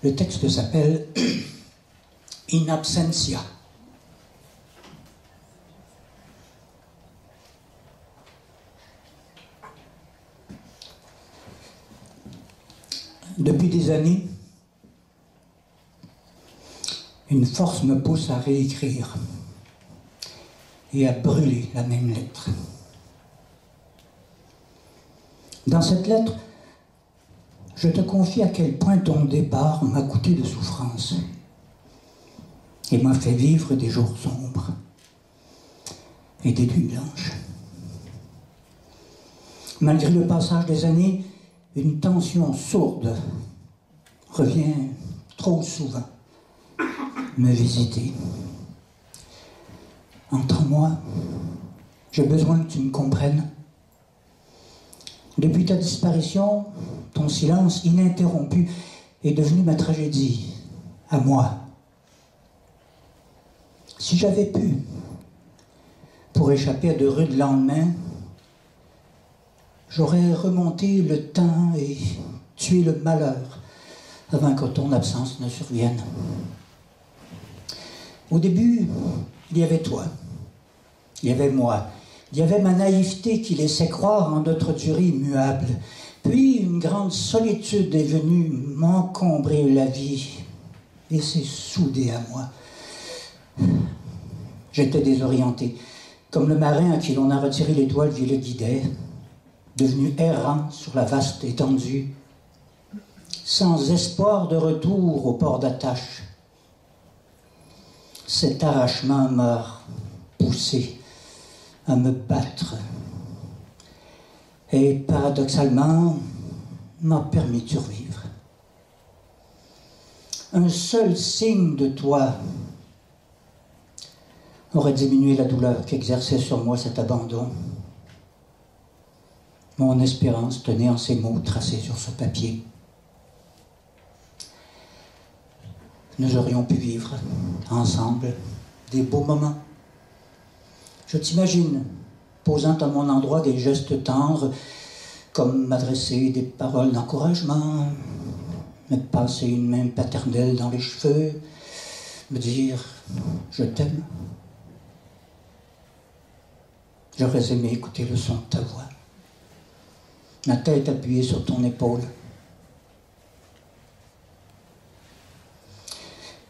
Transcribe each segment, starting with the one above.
Le texte s'appelle In absentia. Depuis des années, une force me pousse à réécrire et à brûler la même lettre. Dans cette lettre, je te confie à quel point ton départ m'a coûté de souffrance et m'a fait vivre des jours sombres et des nuits blanches. Malgré le passage des années, une tension sourde revient trop souvent me visiter. Entre moi, j'ai besoin que tu me comprennes. Depuis ta disparition, ton silence ininterrompu est devenu ma tragédie, à moi. Si j'avais pu, pour échapper à de rudes lendemains, j'aurais remonté le temps et tué le malheur avant que ton absence ne survienne. Au début, il y avait toi, il y avait moi, il y avait ma naïveté qui laissait croire en notre durée immuable. Puis une grande solitude est venue m'encombrer la vie et s'est soudée à moi. J'étais désorienté, comme le marin à qui l'on a retiré l'étoile qui le guidait, devenu errant sur la vaste étendue, sans espoir de retour au port d'attache. Cet arrachement m'a poussé à me battre et paradoxalement m'a permis de survivre. Un seul signe de toi aurait diminué la douleur qu'exerçait sur moi cet abandon. Mon espérance tenait en ces mots tracés sur ce papier. Nous aurions pu vivre ensemble des beaux moments. Je t'imagine posant à mon endroit des gestes tendres, comme m'adresser des paroles d'encouragement, me passer une main paternelle dans les cheveux, me dire « je t'aime ». J'aurais aimé écouter le son de ta voix, ma tête appuyée sur ton épaule.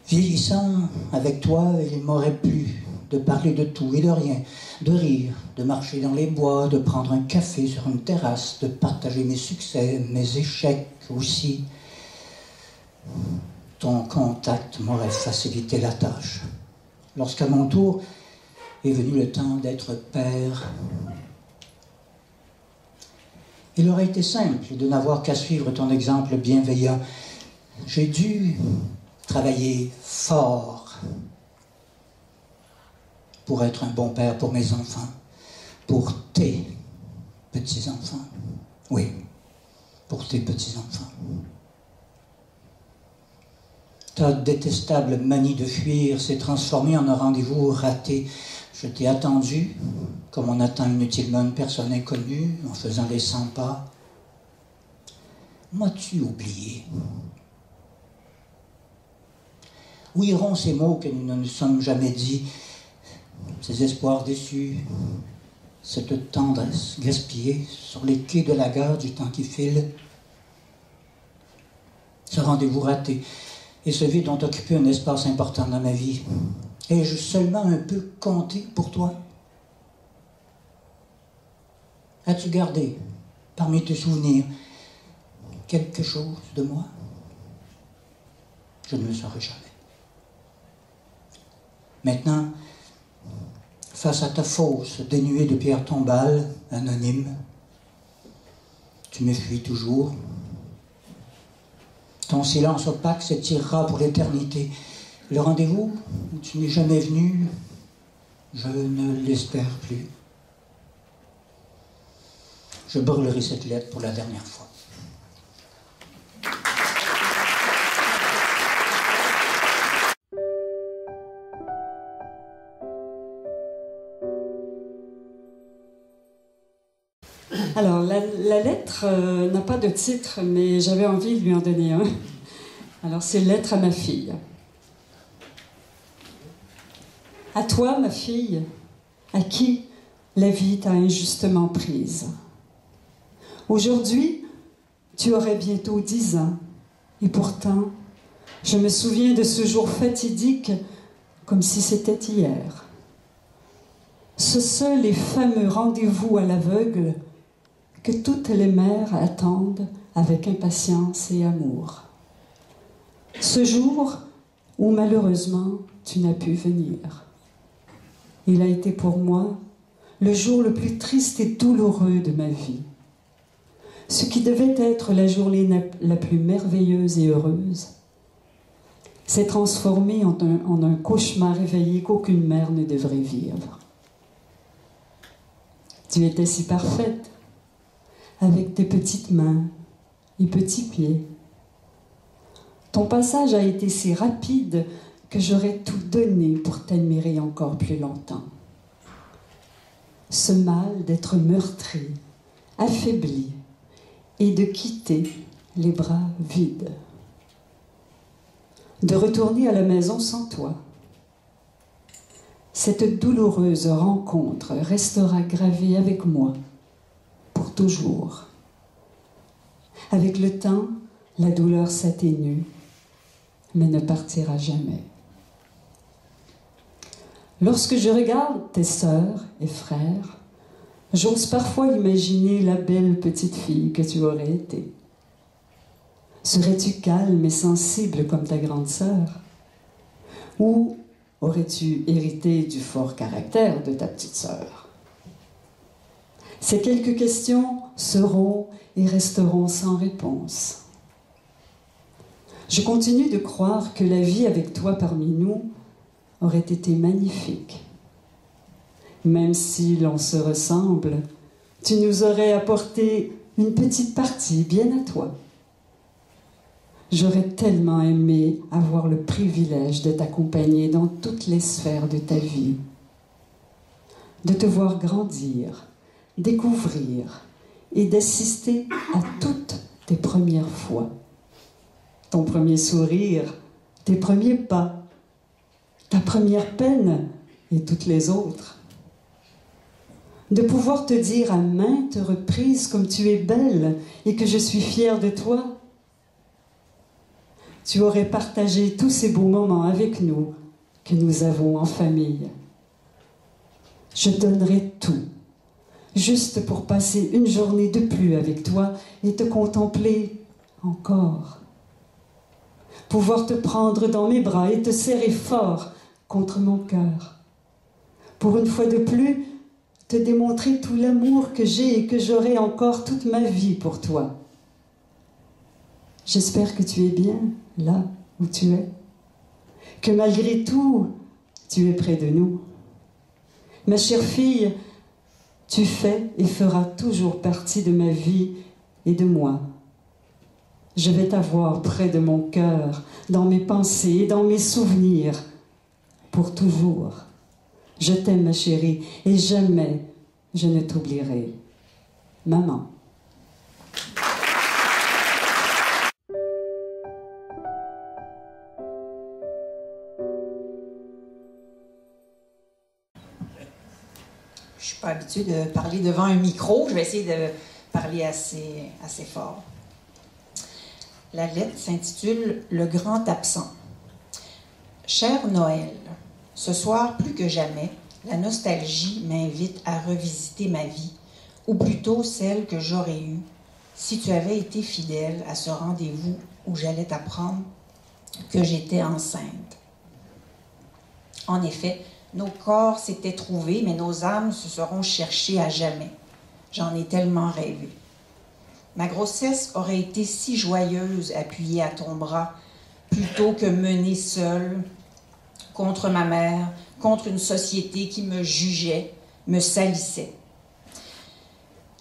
Vieillissant avec toi, il m'aurait plu de parler de tout et de rien, de rire, de marcher dans les bois, de prendre un café sur une terrasse, de partager mes succès, mes échecs aussi. Ton contact m'aurait facilité la tâche. Lorsqu'à mon tour est venu le temps d'être père, il aurait été simple de n'avoir qu'à suivre ton exemple bienveillant. J'ai dû travailler fort pour être un bon père pour mes enfants, pour tes petits-enfants. Oui, pour tes petits-enfants. Ta détestable manie de fuir s'est transformée en un rendez-vous raté. Je t'ai attendu, comme on attend inutilement une personne inconnue, en faisant les 100 pas. M'as-tu oublié? Où iront ces mots que nous ne nous sommes jamais dit, ces espoirs déçus, cette tendresse gaspillée sur les quais de la gare du temps qui file? Ce rendez-vous raté et ce vide ont occupé un espace important dans ma vie. Ai-je seulement un peu compté pour toi? As-tu gardé, parmi tes souvenirs, quelque chose de moi? Je ne le saurai jamais. Maintenant, face à ta fosse dénuée de pierres tombales, anonyme, tu me fuis toujours. Ton silence opaque s'étirera pour l'éternité. Le rendez-vous où tu n'es jamais venu, je ne l'espère plus. Je brûlerai cette lettre pour la dernière fois. Alors, la lettre n'a pas de titre, mais j'avais envie de lui en donner un. Alors, c'est lettre à ma fille. À toi, ma fille, à qui la vie t'a injustement prise. Aujourd'hui, tu aurais bientôt 10 ans, et pourtant, je me souviens de ce jour fatidique comme si c'était hier. Ce seul et fameux rendez-vous à l'aveugle que toutes les mères attendent avec impatience et amour. Ce jour où malheureusement tu n'as pu venir. Il a été pour moi le jour le plus triste et douloureux de ma vie. Ce qui devait être la journée la plus merveilleuse et heureuse s'est transformé en un cauchemar éveillé qu'aucune mère ne devrait vivre. Tu étais si parfaite, avec tes petites mains et petits pieds. Ton passage a été si rapide que j'aurais tout donné pour t'admirer encore plus longtemps. Ce mal d'être meurtri, affaibli, et de quitter les bras vides. De retourner à la maison sans toi. Cette douloureuse rencontre restera gravée avec moi pour toujours. Avec le temps, la douleur s'atténue, mais ne partira jamais. Lorsque je regarde tes sœurs et frères, j'ose parfois imaginer la belle petite fille que tu aurais été. Serais-tu calme et sensible comme ta grande sœur? Ou aurais-tu hérité du fort caractère de ta petite sœur? Ces quelques questions seront et resteront sans réponse. Je continue de croire que la vie avec toi parmi nous aurait été magnifique. Même si l'on se ressemble, tu nous aurais apporté une petite partie bien à toi. J'aurais tellement aimé avoir le privilège de t'accompagner dans toutes les sphères de ta vie, de te voir grandir, découvrir et d'assister à toutes tes premières fois. Ton premier sourire, tes premiers pas, ta première peine et toutes les autres. De pouvoir te dire à maintes reprises comme tu es belle et que je suis fière de toi. Tu aurais partagé tous ces beaux moments avec nous que nous avons en famille. Je donnerais tout, juste pour passer une journée de plus avec toi et te contempler encore. Pouvoir te prendre dans mes bras et te serrer fort contre mon cœur. Pour une fois de plus, te démontrer tout l'amour que j'ai et que j'aurai encore toute ma vie pour toi. J'espère que tu es bien là où tu es, que malgré tout, tu es près de nous. Ma chère fille, tu fais et feras toujours partie de ma vie et de moi. Je vais t'avoir près de mon cœur, dans mes pensées et dans mes souvenirs, pour toujours. Je t'aime, ma chérie, et jamais je ne t'oublierai. Maman. Je ne suis pas habituée de parler devant un micro. Je vais essayer de parler assez fort. La lettre s'intitule « Le grand absent ». Cher Noël, ce soir plus que jamais, la nostalgie m'invite à revisiter ma vie, ou plutôt celle que j'aurais eue si tu avais été fidèle à ce rendez-vous où j'allais t'apprendre que j'étais enceinte. En effet, nos corps s'étaient trouvés, mais nos âmes se seront cherchées à jamais. J'en ai tellement rêvé. Ma grossesse aurait été si joyeuse appuyée à ton bras, plutôt que menée seule contre ma mère, contre une société qui me jugeait, me salissait.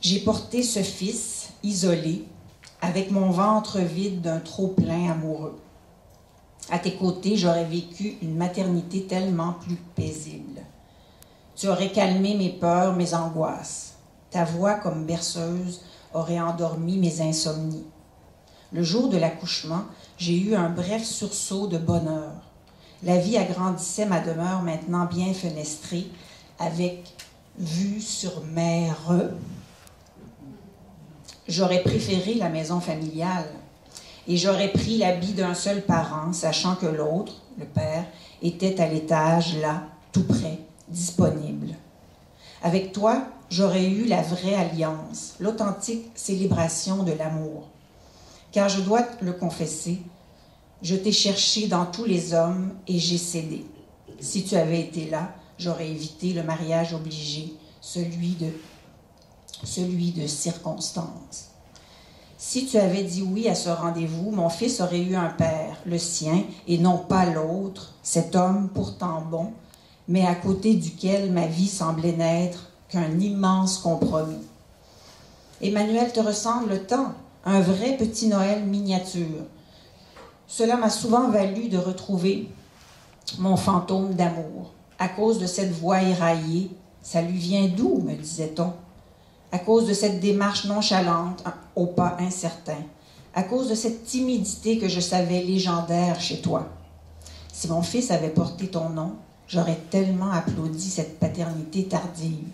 J'ai porté ce fils isolé, avec mon ventre vide d'un trop-plein amoureux. À tes côtés, j'aurais vécu une maternité tellement plus paisible. Tu aurais calmé mes peurs, mes angoisses. Ta voix, comme berceuse, aurait endormi mes insomnies. Le jour de l'accouchement, j'ai eu un bref sursaut de bonheur. La vie agrandissait ma demeure maintenant bien fenestrée, avec vue sur mer. J'aurais préféré la maison familiale et j'aurais pris l'habit d'un seul parent, sachant que l'autre, le père, était à l'étage, là, tout près, disponible. Avec toi, j'aurais eu la vraie alliance, l'authentique célébration de l'amour. Car je dois le confesser, je t'ai cherché dans tous les hommes et j'ai cédé. Si tu avais été là, j'aurais évité le mariage obligé, celui de circonstance. Si tu avais dit oui à ce rendez-vous, mon fils aurait eu un père, le sien, et non pas l'autre, cet homme pourtant bon, mais à côté duquel ma vie semblait n'être qu'un immense compromis. Emmanuel te ressemble tant, un vrai petit Noël miniature. Cela m'a souvent valu de retrouver mon fantôme d'amour. À cause de cette voix éraillée, ça lui vient d'où, me disait-on? À cause de cette démarche nonchalante, au pas incertain, à cause de cette timidité que je savais légendaire chez toi. Si mon fils avait porté ton nom, j'aurais tellement applaudi cette paternité tardive.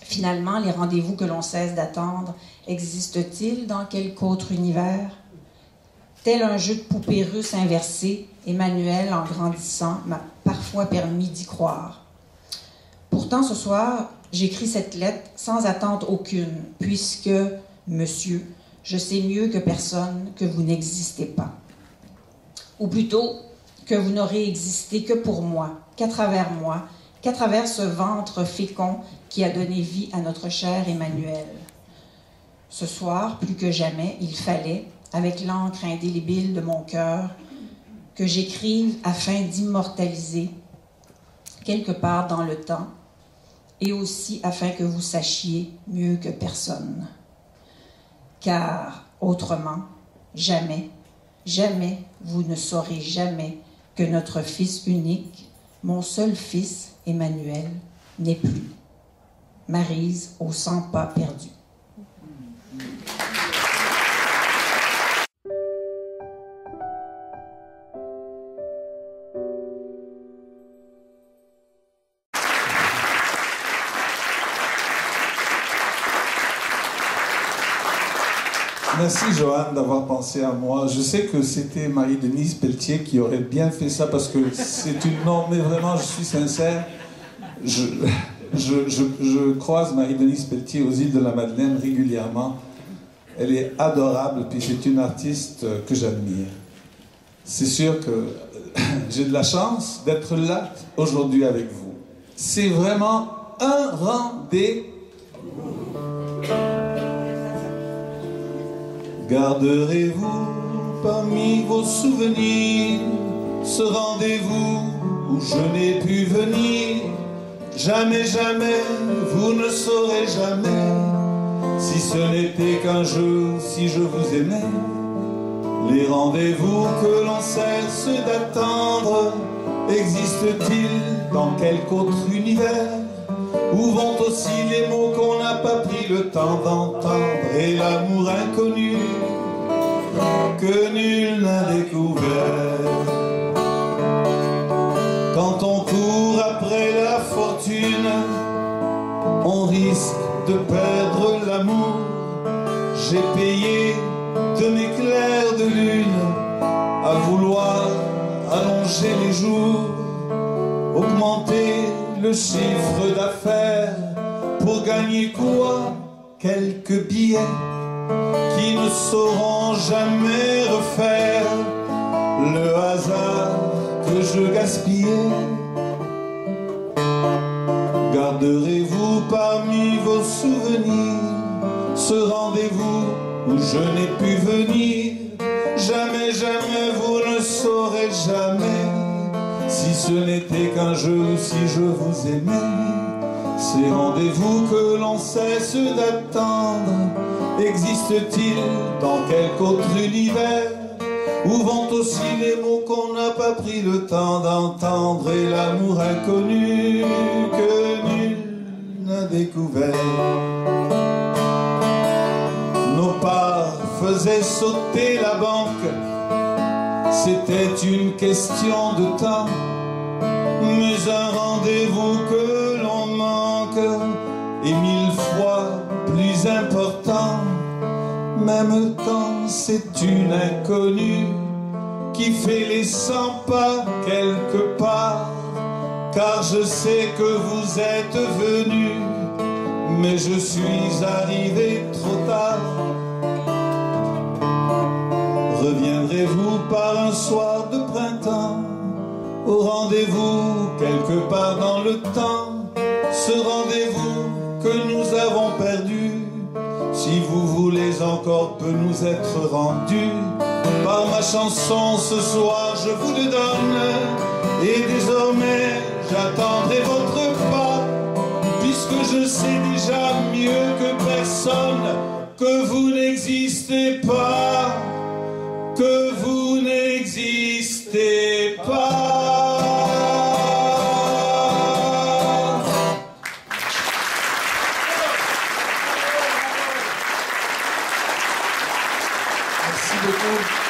Finalement, les rendez-vous que l'on cesse d'attendre existent-ils dans quelque autre univers? Tel un jeu de poupées russes inversées, Emmanuel, en grandissant, m'a parfois permis d'y croire. Pourtant, ce soir, j'écris cette lettre sans attente aucune, puisque, monsieur, je sais mieux que personne que vous n'existez pas. Ou plutôt, que vous n'aurez existé que pour moi, qu'à travers ce ventre fécond qui a donné vie à notre cher Emmanuel. Ce soir, plus que jamais, il fallait, avec l'encre indélébile de mon cœur, que j'écrive afin d'immortaliser, quelque part dans le temps, et aussi afin que vous sachiez mieux que personne. Car, autrement, jamais, jamais, vous ne saurez jamais que notre fils unique, mon seul fils, Emmanuel, n'est plus. Maryse aux 100 pas perdus. Merci Joanne d'avoir pensé à moi. Je sais que c'était Marie-Denise Pelletier qui aurait bien fait ça parce que c'est une norme, mais vraiment je suis sincère. Je croise Marie-Denise Pelletier aux îles de la Madeleine régulièrement. Elle est adorable, puis c'est une artiste que j'admire. C'est sûr que j'ai de la chance d'être là aujourd'hui avec vous. C'est vraiment un rendez-vous. Garderez-vous parmi vos souvenirs ce rendez-vous où je n'ai pu venir? Jamais, jamais, vous ne saurez jamais si ce n'était qu'un jeu, si je vous aimais. Les rendez-vous que l'on cesse d'attendre existent-ils dans quelque autre univers? Où vont aussi les mots qu'on n'a pas pris le temps d'entendre et l'amour inconnu que nul n'a découvert? Quand on court après la fortune, on risque de perdre l'amour. J'ai payé de mes clairs de lune à vouloir allonger les jours, augmenter le chiffre d'affaires pour gagner quoi? Quelques billets qui ne sauront jamais refaire le hasard que je gaspillais. Garderez-vous parmi vos souvenirs ce rendez-vous où je n'ai pu venir? Jamais, jamais, vous ne saurez jamais si ce n'était qu'un jeu, si je vous aimais. Ces rendez-vous que l'on cesse d'attendre existent-ils dans quelque autre univers? Où vont aussi les mots qu'on n'a pas pris le temps d'entendre et l'amour inconnu que nul n'a découvert? Nos parfums faisait sauter la banque. C'était une question de temps, mais un rendez-vous que l'on manque est 1000 fois plus important. Même quand c'est une inconnue qui fait les 100 pas quelque part, car je sais que vous êtes venu, mais je suis arrivé trop tard. Reviendrez-vous par un soir de printemps, au rendez-vous quelque part dans le temps, ce rendez-vous que nous avons perdu, si vous voulez encore, peut nous être rendu. Par ma chanson ce soir je vous le donne, et désormais j'attendrai votre pas, puisque je sais déjà mieux que personne que vous n'existez pas, que vous n'existez pas. Merci beaucoup.